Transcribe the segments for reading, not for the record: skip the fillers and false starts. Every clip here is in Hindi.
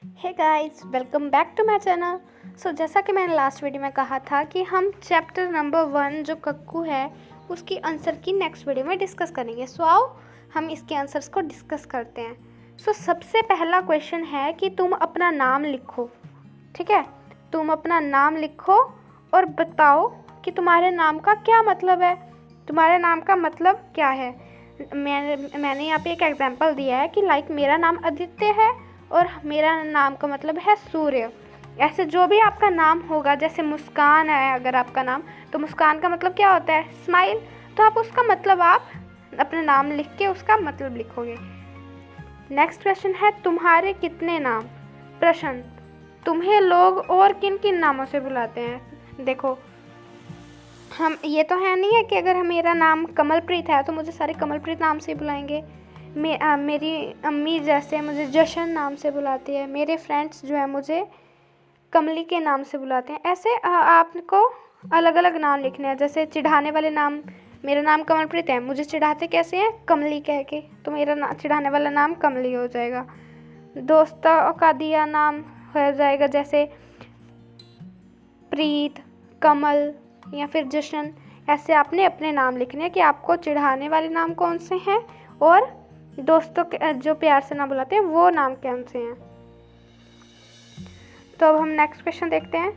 Hey guys, welcome back to my channel. जैसा कि मैंने लास्ट वीडियो में कहा था कि हम चैप्टर नंबर 1 जो कक्कू है उसकी आंसर की नेक्स्ट वीडियो में डिस्कस करेंगे। आओ हम इसके आंसर्स को डिस्कस करते हैं। सबसे पहला क्वेश्चन है कि तुम अपना नाम लिखो। ठीक है, तुम अपना नाम लिखो और बताओ कि तुम्हारे नाम का क्या मतलब है। तुम्हारे नाम का मतलब क्या है। मैंने यहाँ पे एक एग्जांपल दिया है कि लाइक मेरा नाम आदित्य है और मेरा नाम का मतलब है सूर्य। ऐसे जो भी आपका नाम होगा, जैसे मुस्कान है अगर आपका नाम, तो मुस्कान का मतलब क्या होता है, स्माइल। तो आप उसका मतलब आप अपना नाम लिख के उसका मतलब लिखोगे। नेक्स्ट क्वेश्चन है तुम्हारे कितने नाम। प्रश्न, तुम्हें लोग और किन किन नामों से बुलाते हैं। देखो, हम ये तो है नहीं है कि अगर मेरा नाम कमलप्रीत है तो मुझे सारे कमलप्रीत नाम से बुलाएंगे। मेरी अम्मी जैसे मुझे जशन नाम से बुलाती है, मेरे फ्रेंड्स जो है मुझे कमली के नाम से बुलाते हैं। ऐसे आपको अलग अलग नाम लिखने हैं। जैसे चिढ़ाने वाले नाम, मेरा नाम कमलप्रीत है, मुझे चिढ़ाते कैसे हैं, कमली कह के, तो मेरा चिढ़ाने वाला नाम कमली हो जाएगा। दोस्तों का दिया नाम हो जाएगा जैसे प्रीत, कमल या फिर जशन। ऐसे आपने अपने नाम लिखने हैं कि आपको चिढ़ाने वाले नाम कौन से हैं और दोस्तों के जो प्यार से नाम बुलाते हैं वो नाम कौन से हैं। तो अब हम नेक्स्ट क्वेश्चन देखते हैं।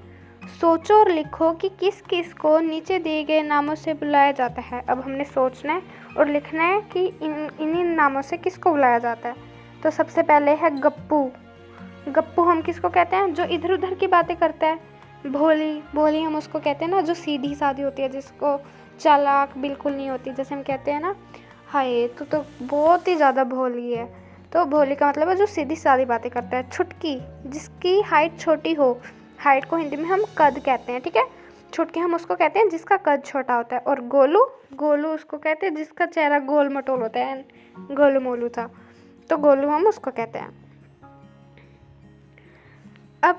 सोचो और लिखो कि किस किस को नीचे दिए गए नामों से बुलाया जाता है। अब हमने सोचना है और लिखना है कि इन नामों से किसको बुलाया जाता है। तो सबसे पहले है गप्पू। गप्पू हम किसको कहते हैं, जो इधर उधर की बातें करता है। भोली, भोली हम उसको कहते हैं ना जो सीधी सादी होती है, जिसको चालाक बिल्कुल नहीं होती। जैसे हम कहते हैं ना, हाय तू तो बहुत ही ज़्यादा भोली है, तो भोली का मतलब है जो सीधी सादी बातें करता है। छुटकी, जिसकी हाइट छोटी हो। हाइट को हिंदी में हम कद कहते हैं। ठीक है, छुटकी हम उसको कहते हैं जिसका कद छोटा होता है। और गोलू, गोलू उसको कहते हैं जिसका चेहरा गोल मटोल होता है, गोलू मोलू था, तो गोलू हम उसको कहते हैं। अब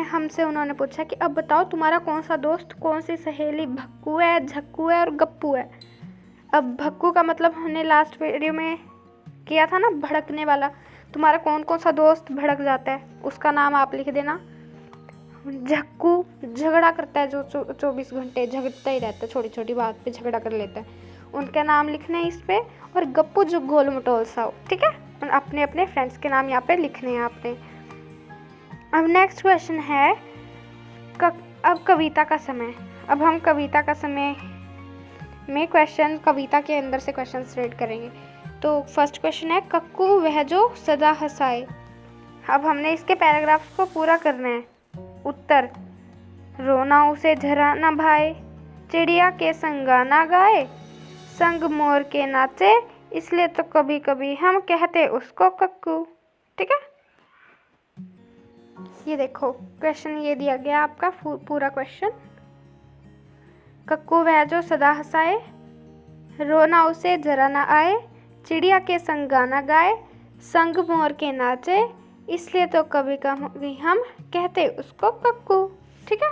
हमसे उन्होंने पूछा कि अब बताओ तुम्हारा कौन सा दोस्त, कौन सी सहेली भक्कू है, झक्कू है और गप्पू है। अब भक्कू का मतलब हमने लास्ट वीडियो में किया था ना, भड़कने वाला। तुम्हारा कौन कौन सा दोस्त भड़क जाता है उसका नाम आप लिख देना। झक्कू झगड़ा करता है, जो 24 घंटे झगड़ता ही रहता है, छोटी छोटी बात पे झगड़ा कर लेता है, उनका नाम लिखना है इस पे। और गप्पू जो गोल मटोल सा हो। ठीक है, अपने अपने फ्रेंड्स के नाम यहाँ पे लिखने हैं आपने। अब नेक्स्ट क्वेश्चन है अब कविता का समय। अब हम कविता का समय में क्वेश्चन, कविता के अंदर से क्वेश्चन रीड करेंगे। तो फर्स्ट क्वेश्चन है कक्कू वह जो सदा हंसाए। अब हमने इसके पैराग्राफ्स को पूरा करना है। उत्तर, रोना उसे झरा न भाए, चिड़िया के संग गाना गाए, संग मोर के नाचे, इसलिए तो कभी कभी हम कहते उसको कक्कू। ठीक है, ये देखो क्वेश्चन ये दिया गया आपका पूरा क्वेश्चन। कक्कू वह जो सदा हंसाए, रोना उसे जरा ना आए, चिड़िया के संग गाना गाए, संग मोर के नाचे, इसलिए तो कभी कभी हम कहते उसको कक्कू। ठीक है,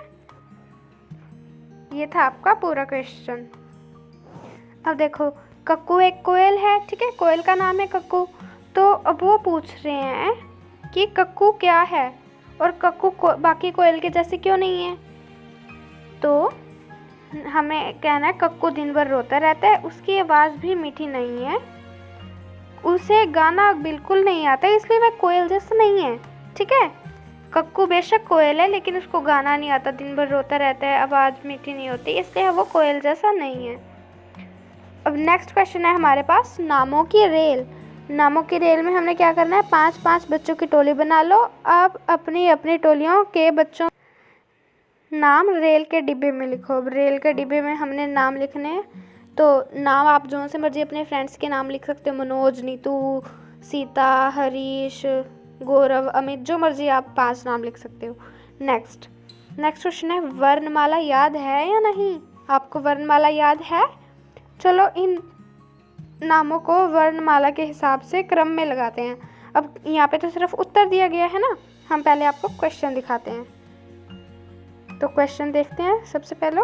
ये था आपका पूरा क्वेश्चन। अब देखो, कक्कू एक कोयल है। ठीक है, कोयल का नाम है कक्कू। तो अब वो पूछ रहे हैं कि कक्कू क्या है और कक्कू बाकी कोयल के जैसे क्यों नहीं है। तो हमें कहना है कक्कू दिन भर रोता रहता है, उसकी आवाज़ भी मीठी नहीं है, उसे गाना बिल्कुल नहीं आता, इसलिए वह कोयल जैसा नहीं है। ठीक है, कक्कू बेशक कोयल है लेकिन उसको गाना नहीं आता, दिन भर रोता रहता है, आवाज़ मीठी नहीं होती, इसलिए वो कोयल जैसा नहीं है। अब नेक्स्ट क्वेश्चन है हमारे पास नामों की रेल। नामों की रेल में हमने क्या करना है, 5-5 बच्चों की टोली बना लो। अब अपनी अपनी टोलियों के बच्चों नाम रेल के डिब्बे में लिखो। अब रेल के डिब्बे में हमने नाम लिखने हैं। तो नाम आप जो से मर्जी अपने फ्रेंड्स के नाम लिख सकते हो, मनोज, नीतू, सीता, हरीश, गौरव, अमित, जो मर्जी आप 5 नाम लिख सकते हो। नेक्स्ट क्वेश्चन है वर्णमाला याद है या नहीं। आपको वर्णमाला याद है। चलो इन नामों को वर्णमाला के हिसाब से क्रम में लगाते हैं। अब यहाँ पे तो सिर्फ उत्तर दिया गया है ना, हम पहले आपको क्वेश्चन दिखाते हैं। तो क्वेश्चन देखते हैं। सबसे पहले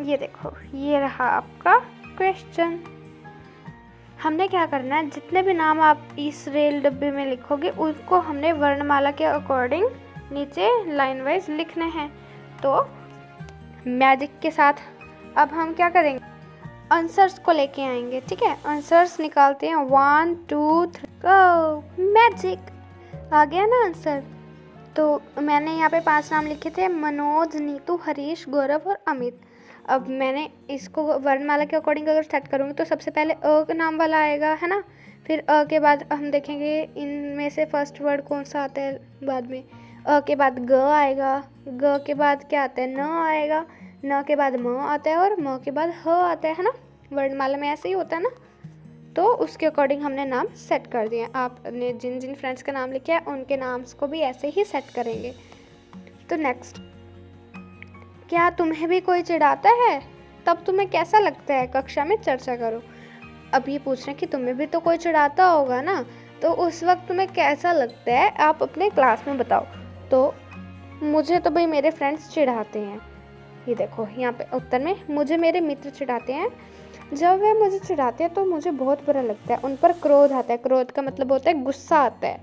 ये देखो, ये रहा आपका क्वेश्चन। हमने क्या करना है, जितने भी नाम आप इस रेल डब्बे में लिखोगे उसको हमने वर्णमाला के अकॉर्डिंग नीचे लाइन वाइज लिखने हैं। तो मैजिक के साथ अब हम क्या करेंगे, आंसर्स को लेके आएंगे। ठीक है, आंसर्स निकालते हैं, 1 2 3 गो। मैजिक आ गया ना आंसर। तो मैंने यहाँ पे 5 नाम लिखे थे, मनोज, नीतू, हरीश, गौरव और अमित। अब मैंने इसको वर्णमाला के अकॉर्डिंग अगर सेट करूँगी तो सबसे पहले अ का नाम वाला आएगा, है ना। फिर अ के बाद हम देखेंगे इनमें से फर्स्ट वर्ड कौन सा आता है बाद में। अ के बाद ग आएगा, ग के बाद क्या आता है, न आएगा, न के बाद म आता है और म के बाद ह आता है ना। वर्णमाला में ऐसे ही होता है ना। तो उसके अकॉर्डिंग हमने नाम सेट कर दिए। आपने जिन जिन फ्रेंड्स का नाम लिखा है उनके नाम्स को भी ऐसे ही सेट करेंगे। तो नेक्स्ट, क्या तुम्हें भी कोई चिढ़ाता है? तब तुम्हें कैसा लगता है? कक्षा में चर्चा करो। अब ये पूछ रहे हैं कि तुम्हें भी तो कोई चिढ़ाता होगा ना, तो उस वक्त तुम्हें कैसा लगता है, आप अपने क्लास में बताओ। तो मुझे तो भाई मेरे फ्रेंड्स चिढ़ाते हैं। ये देखो यहाँ पे उत्तर में, मुझे मेरे मित्र चिढ़ाते हैं। जब वे मुझे चिढ़ाते हैं तो मुझे बहुत बुरा लगता है, उन पर क्रोध आता है। क्रोध का मतलब होता है गुस्सा आता है।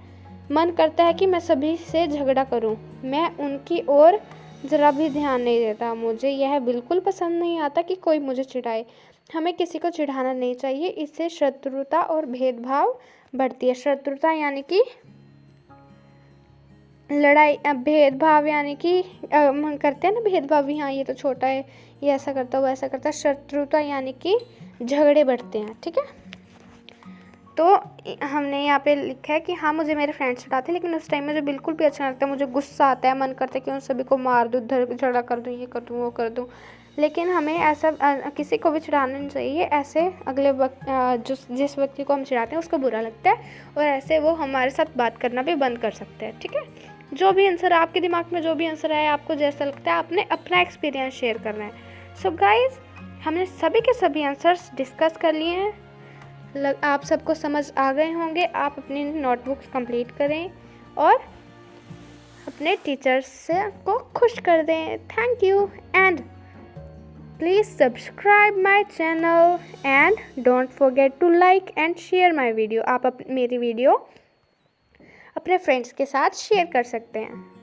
मन करता है कि मैं सभी से झगड़ा करूं। मैं उनकी ओर ज़रा भी ध्यान नहीं देता। मुझे यह बिल्कुल पसंद नहीं आता कि कोई मुझे चिढ़ाए। हमें किसी को चिढ़ाना नहीं चाहिए, इससे शत्रुता और भेदभाव बढ़ती है। शत्रुता यानी कि लड़ाई, भेदभाव यानी कि हम करते हैं ना भेदभाव, हाँ ये तो छोटा है, ये ऐसा करता है वो ऐसा करता है। शत्रुता यानी कि झगड़े बढ़ते हैं। ठीक है, तो हमने यहाँ पे लिखा है कि हाँ मुझे मेरे फ्रेंड्स चिढ़ाते हैं, लेकिन उस टाइम मुझे बिल्कुल भी अच्छा नहीं लगता। मुझे गुस्सा आता है, मन करता है कि उन सभी को मार दूँ, झगड़ा कर दूँ, ये कर दूँ वो कर दूँ। लेकिन हमें ऐसा किसी को भी चिढ़ाना नहीं चाहिए। ऐसे अगले वक्त जिस व्यक्ति को हम चिढ़ाते हैं उसको बुरा लगता है और ऐसे वो हमारे साथ बात करना भी बंद कर सकते हैं। ठीक है, जो भी आंसर आपके दिमाग में जो भी आंसर आए, आपको जैसा लगता है आपने अपना एक्सपीरियंस शेयर करना है। सो गाइज, हमने सभी के सभी आंसर्स डिस्कस कर लिए हैं। आप सबको समझ आ गए होंगे। आप अपनी नोटबुक्स कंप्लीट करें और अपने टीचर्स से को खुश कर दें। Thank you and please subscribe my channel and don't forget to like and share my video. आप मेरी वीडियो अपने फ्रेंड्स के साथ शेयर कर सकते हैं।